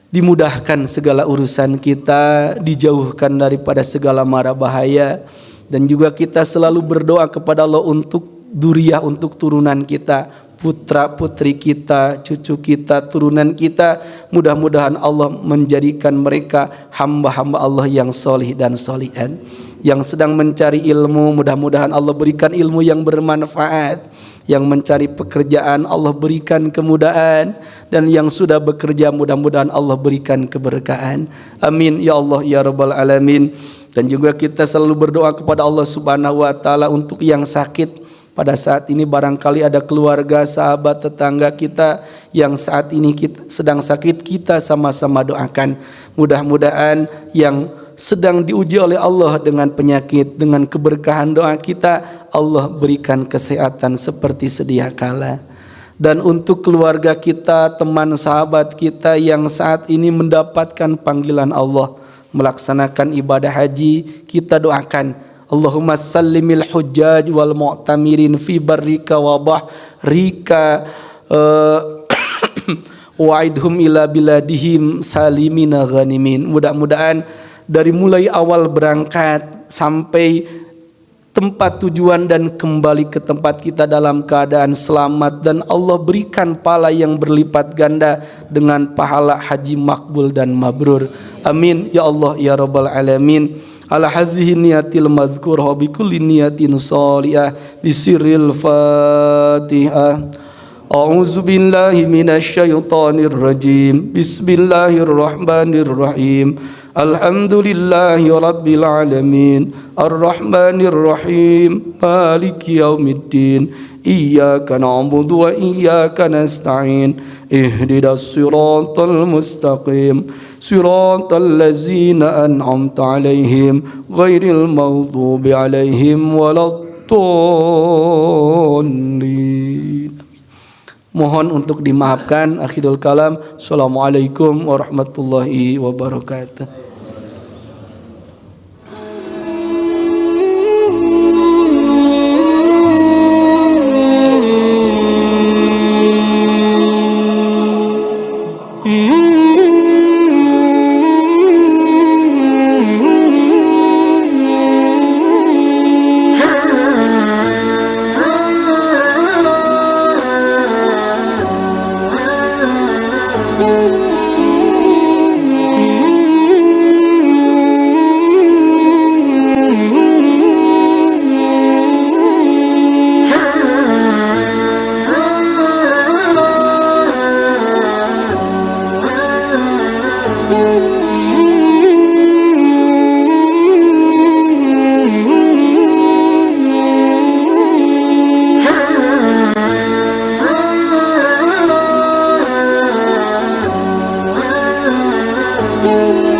Dimudahkan segala urusan kita, dijauhkan daripada segala mara bahaya, dan juga kita selalu berdoa kepada Allah untuk dzurriyyah, untuk turunan kita, putra putri kita, cucu kita, turunan kita. Mudah-mudahan Allah menjadikan mereka hamba-hamba Allah yang solih dan solihan, yang sedang mencari ilmu. Mudah-mudahan Allah berikan ilmu yang bermanfaat, yang mencari pekerjaan Allah berikan kemudahan, dan yang sudah bekerja mudah-mudahan Allah berikan keberkahan. Amin ya Allah ya rabbal alamin. Dan juga kita selalu berdoa kepada Allah Subhanahu wa taala untuk yang sakit. Pada saat ini barangkali ada keluarga, sahabat, tetangga kita yang saat ini sedang sakit, kita sama-sama doakan. Mudah-mudahan yang sedang diuji oleh Allah dengan penyakit, dengan keberkahan doa kita, Allah berikan kesehatan seperti sedia kala. Dan untuk keluarga kita, teman sahabat kita yang saat ini mendapatkan panggilan Allah melaksanakan ibadah haji, kita doakan Allahumma sallimil hujjaj wal mu'tamirin fi barrika wa bahrika wa'idhum ila biladihim salimina ghanimin. Mudah-mudahan dari mulai awal berangkat sampai tempat tujuan dan kembali ke tempat kita dalam keadaan selamat, dan Allah berikan pahala yang berlipat ganda dengan pahala haji makbul dan mabrur. Amin ya Allah ya rabbal alamin. Ala hadhihi niyatil mazkurah bi kulli niyatin salihah bisirril Fatihah. A'udzu billahi minasy syaithanir rajim. Bismillahirrahmanirrahim. Alhamdulillahi rabbil alamin. Arrahmanir rahim. Maliki yaumiddin. Iyyaka na'budu wa iyyaka nasta'in. Ihdinas siratal mustaqim. Siratal ladzina an'amta 'alaihim ghairil maghdubi 'alaihim waladdallin. Mohon untuk dimaafkan. Akhirul kalam. Assalamualaikum warahmatullahi wabarakatuh. you.